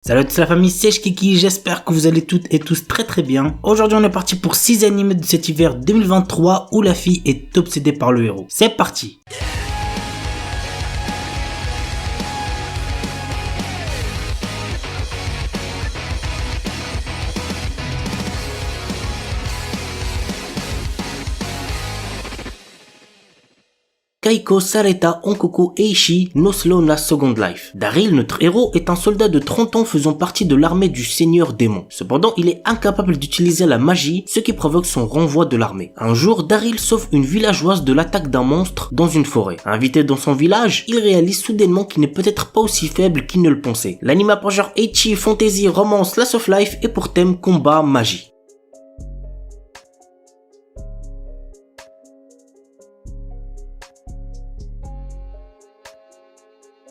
Salut à toute la famille, c'est Kiki, j'espère que vous allez toutes et tous très bien. Aujourd'hui on est parti pour 6 animés de cet hiver 2023 où la fille est obsédée par le héros. C'est parti. Kaiko, Sareta, Onkoko et Ishii, No Slow Na Second Life. Daryl, notre héros, est un soldat de 30 ans faisant partie de l'armée du Seigneur Démon. Cependant, il est incapable d'utiliser la magie, ce qui provoque son renvoi de l'armée. Un jour, Daryl sauve une villageoise de l'attaque d'un monstre dans une forêt. Invité dans son village, il réalise soudainement qu'il n'est peut-être pas aussi faible qu'il ne le pensait. L'anime pour genre ecchi, fantasy, romance, slice of life et pour thème combat, magie.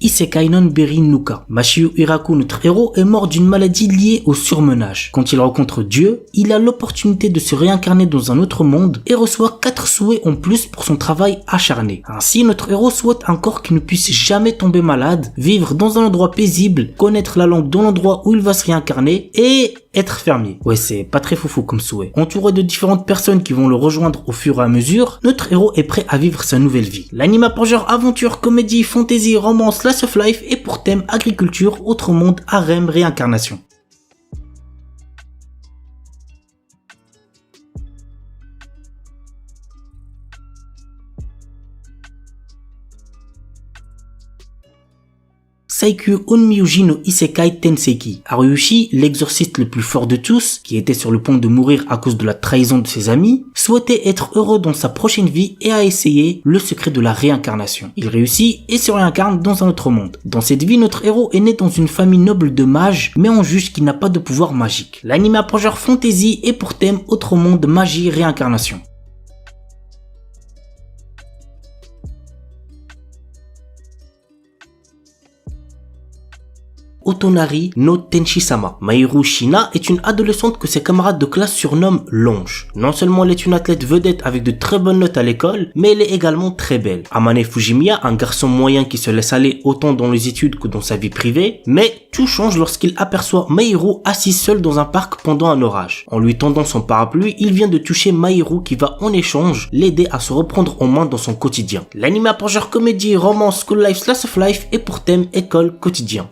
Isekai non Beri Nuka. Mashiu Hiraku, notre héros, est mort d'une maladie liée au surmenage. Quand il rencontre Dieu, il a l'opportunité de se réincarner dans un autre monde et reçoit 4 souhaits en plus pour son travail acharné. Ainsi, notre héros souhaite un corps qui ne puisse jamais tomber malade, vivre dans un endroit paisible, connaître la langue dans l'endroit où il va se réincarner et être fermier. Ouais, c'est pas très foufou comme souhait. Entouré de différentes personnes qui vont le rejoindre au fur et à mesure, notre héros est prêt à vivre sa nouvelle vie. L'anime pour genre aventure, comédie, fantasy, romance, slice of life et pour thème agriculture, autre monde, harem, réincarnation. Saikyu Onmyuji no Isekai Tenseiki. Haruyushi, l'exorciste le plus fort de tous, qui était sur le point de mourir à cause de la trahison de ses amis, souhaitait être heureux dans sa prochaine vie et a essayé le secret de la réincarnation. Il réussit et se réincarne dans un autre monde. Dans cette vie, notre héros est né dans une famille noble de mages, mais on juge qu'il n'a pas de pouvoir magique. L'anime a pour genre fantasy et pour thème autre monde, magie, réincarnation. Otonari no Tenshi-sama. Mahiru Shina est une adolescente que ses camarades de classe surnomment Longe. Non seulement elle est une athlète vedette avec de très bonnes notes à l'école, mais elle est également très belle. Amane Fujimiya, un garçon moyen qui se laisse aller autant dans les études que dans sa vie privée, mais tout change lorsqu'il aperçoit Mahiru assis seul dans un parc pendant un orage. En lui tendant son parapluie, il vient de toucher Mahiru qui va en échange l'aider à se reprendre en main dans son quotidien. L'anime a pour genre comédie, romance, school life, slice of life et pour thème école, quotidien.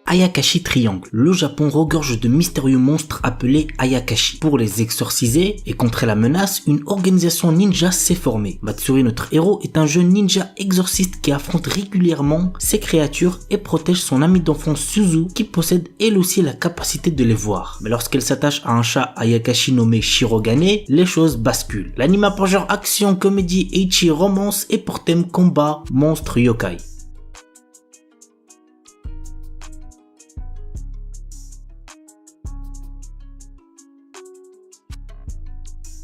Ayakashi Triangle. Le Japon regorge de mystérieux monstres appelés Ayakashi. Pour les exorciser et contrer la menace, une organisation ninja s'est formée. Matsuri, notre héros, est un jeune ninja exorciste qui affronte régulièrement ces créatures et protège son ami d'enfance Suzu qui possède elle aussi la capacité de les voir. Mais lorsqu'elle s'attache à un chat Ayakashi nommé Shirogane, les choses basculent. L'anime a pour genre action, comédie, ecchi, romance et pour thème combat, monstre, yokai.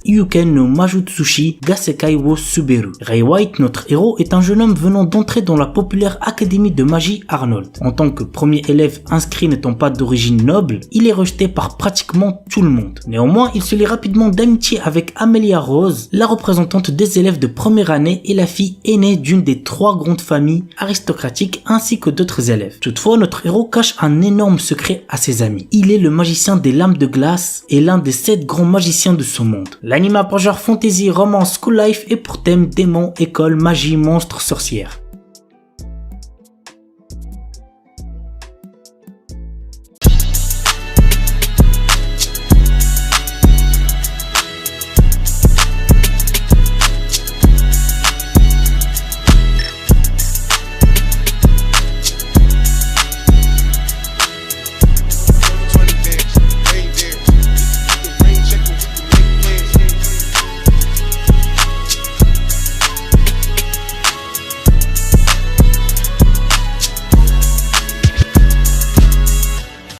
Yuken no Majutsushi Gasekai wo Suberu. Ray White, notre héros, est un jeune homme venant d'entrer dans la populaire académie de magie Arnold. En tant que premier élève inscrit n'étant pas d'origine noble, il est rejeté par pratiquement tout le monde. Néanmoins, il se lie rapidement d'amitié avec Amelia Rose, la représentante des élèves de première année et la fille aînée d'une des 3 grandes familles aristocratiques ainsi que d'autres élèves. Toutefois, notre héros cache un énorme secret à ses amis. Il est le magicien des lames de glace et l'un des 7 grands magiciens de ce monde. L'anime a pour genre fantasy, romance, school life et pour thème démon, école, magie, monstre, sorcière.